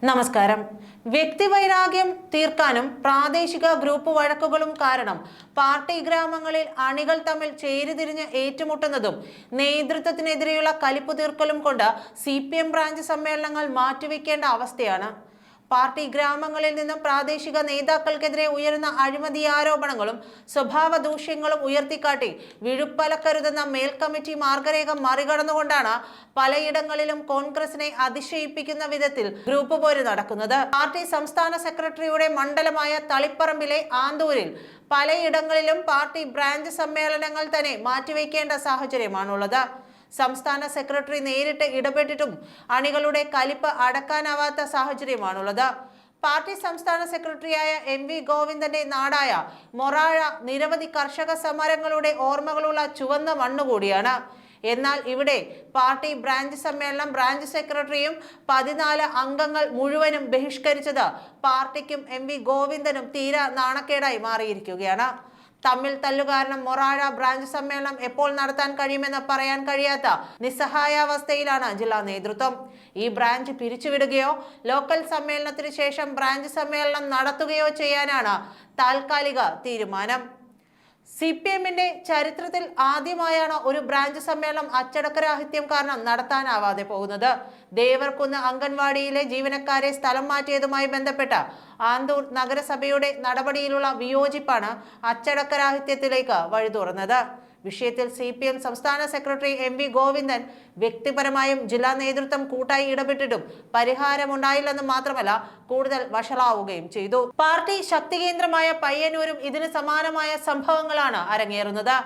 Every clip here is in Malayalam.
നമസ്കാരം. വ്യക്തിവൈരാഗ്യം തീർക്കാനും പ്രാദേശിക ഗ്രൂപ്പ് വഴക്കുകളും കാരണം പാർട്ടി ഗ്രാമങ്ങളിൽ അണികൾ തമ്മിൽ ചേരിതിരിഞ്ഞ് ഏറ്റുമുട്ടുന്നതും നേതൃത്വത്തിനെതിരെയുള്ള കലിപ്പ് തീർക്കലും കൊണ്ട് CPM ബ്രാഞ്ച് സമ്മേളനങ്ങൾ മാറ്റിവെക്കേണ്ട അവസ്ഥയാണ്. പാർട്ടി ഗ്രാമങ്ങളിൽ നിന്നും പ്രാദേശിക നേതാക്കൾക്കെതിരെ ഉയരുന്ന അഴിമതി ആരോപണങ്ങളും സ്വഭാവ ദൂഷ്യങ്ങളും ഉയർത്തിക്കാട്ടി വിഴുപ്പലക്കരുതെന്ന മേൽക്കമ്മിറ്റി മാർഗരേഖ മറികടന്നുകൊണ്ടാണ് പലയിടങ്ങളിലും കോൺഗ്രസിനെ അതിശയിപ്പിക്കുന്ന വിധത്തിൽ ഗ്രൂപ്പ് പോര് നടക്കുന്നത്. പാർട്ടി സംസ്ഥാന സെക്രട്ടറിയുടെ മണ്ഡലമായ തളിപ്പറമ്പിലെ ആന്തൂരിൽ പലയിടങ്ങളിലും പാർട്ടി ബ്രാഞ്ച് സമ്മേളനങ്ങൾ തന്നെ മാറ്റിവെക്കേണ്ട സാഹചര്യമാണുള്ളത്. സംസ്ഥാന സെക്രട്ടറി നേരിട്ട് ഇടപെട്ടിട്ടും അണികളുടെ കലിപ്പ് അടക്കാനാവാത്ത സാഹചര്യമാണുള്ളത്. പാർട്ടി സംസ്ഥാന സെക്രട്ടറിയായ MV ഗോവിന്ദന്റെ നാടായ മൊറാഴ നിരവധി കർഷക സമരങ്ങളുടെ ഓർമ്മകളുള്ള ചുവന്ന മണ്ണുകൂടിയാണ്. എന്നാൽ ഇവിടെ പാർട്ടി ബ്രാഞ്ച് സമ്മേളനം ബ്രാഞ്ച് സെക്രട്ടറിയും 14 അംഗങ്ങൾ മുഴുവനും ബഹിഷ്കരിച്ചത് പാർട്ടിക്കും MV ഗോവിന്ദനും തീരെ നാണക്കേടായി മാറിയിരിക്കുകയാണ്. തമ്മിൽ തല്ലുകാരണം മൊറാഴ ബ്രാഞ്ച് സമ്മേളനം എപ്പോൾ നടത്താൻ കഴിയുമെന്ന് പറയാൻ കഴിയാത്ത നിസ്സഹായാവസ്ഥയിലാണ് ജില്ലാ നേതൃത്വം. ഈ ബ്രാഞ്ച് പിരിച്ചുവിടുകയോ ലോക്കൽ സമ്മേളനത്തിന് ശേഷം ബ്രാഞ്ച് സമ്മേളനം നടത്തുകയോ ചെയ്യാനാണ് താൽക്കാലിക തീരുമാനം. CPMന്റെ ചരിത്രത്തിൽ ആദ്യമായാണ് ഒരു ബ്രാഞ്ച് സമ്മേളനം അച്ചടക്കരാഹിത്യം കാരണം നടത്താനാവാതെ പോകുന്നത്. ദേവർകുന്ന് അംഗൻവാടിയിലെ ജീവനക്കാരെ സ്ഥലം മാറ്റിയതുമായി ബന്ധപ്പെട്ട ആന്തൂർ നഗരസഭയുടെ നടപടിയിലുള്ള വിയോജിപ്പാണ് അച്ചടക്കരാഹിത്യത്തിലേക്ക് വഴി തുറന്നത്. വിഷയത്തിൽ CPM സംസ്ഥാന സെക്രട്ടറി MV ഗോവിന്ദൻ വ്യക്തിപരമായും ജില്ലാ നേതൃത്വം കൂട്ടായി ഇടപെട്ടിട്ടും പരിഹാരമുണ്ടായില്ലെന്ന് മാത്രമല്ല കൂടുതൽ വഷളാവുകയും ചെയ്തു. പാർട്ടി ശക്തി കേന്ദ്രമായ പയ്യന്നൂരും ഇതിന് സമാനമായ സംഭവങ്ങളാണ് അരങ്ങേറുന്നത്.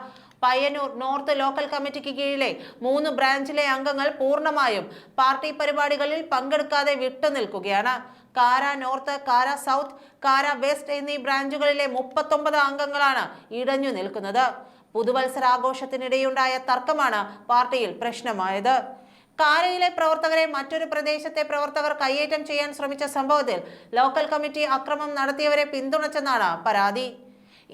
പയ്യന്നൂർ നോർത്ത് ലോക്കൽ കമ്മിറ്റിക്ക് കീഴിലെ 3 ബ്രാഞ്ചിലെ അംഗങ്ങൾ പൂർണ്ണമായും പാർട്ടി പരിപാടികളിൽ പങ്കെടുക്കാതെ വിട്ടുനിൽക്കുകയാണ്. കാര നോർത്ത്, കാര സൗത്ത്, കാര വെസ്റ്റ് എന്നീ ബ്രാഞ്ചുകളിലെ 39 അംഗങ്ങളാണ് ഇടഞ്ഞു നിൽക്കുന്നത്. പുതുവത്സരാഘോഷത്തിനിടെയുണ്ടായ തർക്കമാണ് പാർട്ടിയിൽ പ്രശ്നമായത്. കാരയിലെ പ്രവർത്തകരെ മറ്റൊരു പ്രദേശത്തെ പ്രവർത്തകർ കയ്യേറ്റം ചെയ്യാൻ ശ്രമിച്ച സംഭവത്തിൽ ലോക്കൽ കമ്മിറ്റി അക്രമം നടത്തിയവരെ പിന്തുണച്ചെന്നാണ് പരാതി.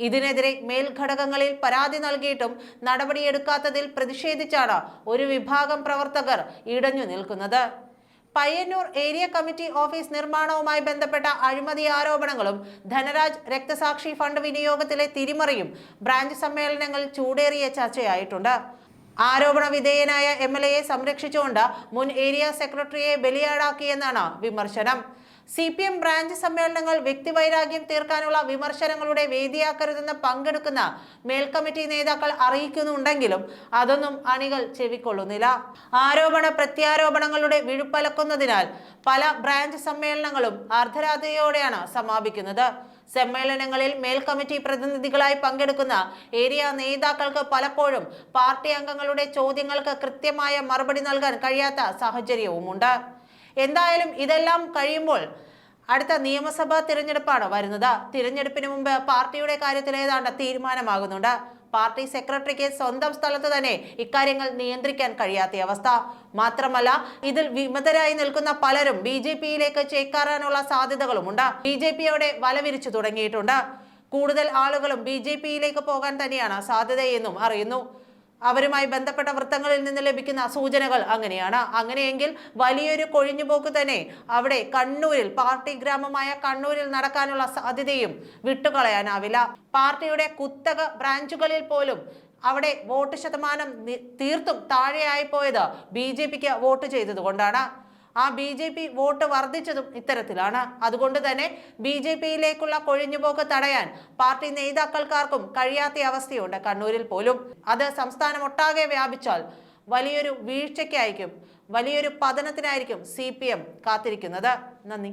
ഇതിനെതിരെ മേൽഘടകങ്ങളിൽ പരാതി നൽകിയിട്ടും നടപടിയെടുക്കാത്തതിൽ പ്രതിഷേധിച്ചാണ് ഒരു വിഭാഗം പ്രവർത്തകർ ഇടഞ്ഞു നിൽക്കുന്നത്. പയ്യന്നൂർ ഏരിയ കമ്മിറ്റി ഓഫീസ് നിർമ്മാണവുമായി ബന്ധപ്പെട്ട അഴിമതി ആരോപണങ്ങളും ധനരാജ് രക്തസാക്ഷി ഫണ്ട് വിനിയോഗത്തിലെ തിരിമറിയും ബ്രാഞ്ച് സമ്മേളനങ്ങളിൽ ചൂടേറിയ ചർച്ചയായിട്ടുണ്ട്. ആരോപണ വിധേയനായ MLAയെ സംരക്ഷിച്ചുകൊണ്ട് മുൻ ഏരിയ സെക്രട്ടറിയെ ബലിയാടാക്കിയെന്നാണ് വിമർശനം. CPM ബ്രാഞ്ച് സമ്മേളനങ്ങൾ വ്യക്തിവൈരാഗ്യം തീർക്കാനുള്ള വിമർശനങ്ങളുടെ വേദിയാക്കരുതെന്ന് പങ്കെടുക്കുന്ന മേൽക്കമ്മിറ്റി നേതാക്കൾ അറിയിക്കുന്നുണ്ടെങ്കിലും അതൊന്നും അണികൾ ചെവിക്കൊള്ളുന്നില്ല. ആരോപണ പ്രത്യാരോപണങ്ങളുടെ വിഴുപ്പലക്കുന്നതിനാൽ പല ബ്രാഞ്ച് സമ്മേളനങ്ങളും അർദ്ധരാത്രിയോടെയാണ് സമാപിക്കുന്നത്. സമ്മേളനങ്ങളിൽ മേൽക്കമ്മിറ്റി പ്രതിനിധികളായി പങ്കെടുക്കുന്ന ഏരിയ നേതാക്കൾക്ക് പലപ്പോഴും പാർട്ടി അംഗങ്ങളുടെ ചോദ്യങ്ങൾക്ക് കൃത്യമായ മറുപടി നൽകാൻ കഴിയാത്ത സാഹചര്യവുമുണ്ട്. എന്തായാലും ഇതെല്ലാം കഴിയുമ്പോൾ അടുത്ത നിയമസഭാ തിരഞ്ഞെടുപ്പാണ് വരുന്നത്. തിരഞ്ഞെടുപ്പിന് മുമ്പ് പാർട്ടിയുടെ കാര്യത്തിൽ ഏതാണ്ട് തീരുമാനമാകുന്നുണ്ട്. പാർട്ടി സെക്രട്ടറിക്ക് സ്വന്തം സ്ഥലത്ത് തന്നെ ഇക്കാര്യങ്ങൾ നിയന്ത്രിക്കാൻ കഴിയാത്ത അവസ്ഥ. മാത്രമല്ല ഇതിൽ വിമതരായി നിൽക്കുന്ന പലരും BJPയിലേക്ക് ചേക്കാറാനുള്ള സാധ്യതകളുമുണ്ട്. BJPയോടെ വലവിരിച്ചു തുടങ്ങിയിട്ടുണ്ട്. കൂടുതൽ ആളുകളും BJPയിലേക്ക് പോകാൻ തന്നെയാണ് സാധ്യതയെന്നും അറിയുന്നു. അവരുമായി ബന്ധപ്പെട്ട വൃത്തങ്ങളിൽ നിന്ന് ലഭിക്കുന്ന സൂചനകൾ അങ്ങനെയാണ്. അങ്ങനെയെങ്കിൽ വലിയൊരു കൊഴിഞ്ഞുപോക്ക് തന്നെ അവിടെ കണ്ണൂരിൽ, പാർട്ടി ഗ്രാമമായ കണ്ണൂരിൽ നടക്കാനുള്ള സാധ്യതയും വിട്ടുകളയാനാവില്ല. പാർട്ടിയുടെ കുത്തക ബ്രാഞ്ചുകളിൽ പോലും അവിടെ വോട്ട് ശതമാനം തീർത്തും താഴെയായി പോയത് BJPക്ക് വോട്ട് ചെയ്തതുകൊണ്ടാണ്. ആ BJP വോട്ട് വർദ്ധിച്ചതും ഇത്തരത്തിലാണ്. അതുകൊണ്ട് തന്നെ BJPയിലേക്കുള്ള കൊഴിഞ്ഞുപോക്ക് തടയാൻ പാർട്ടി നേതാക്കൾക്കാർക്കും കഴിയാത്ത അവസ്ഥയുണ്ട് കണ്ണൂരിൽ പോലും. അത് സംസ്ഥാനമൊട്ടാകെ വ്യാപിച്ചാൽ വലിയൊരു വീഴ്ചയ്ക്കായിരിക്കും, വലിയൊരു പതനത്തിനായിരിക്കും CPM കാത്തിരിക്കുന്നത്. നന്ദി.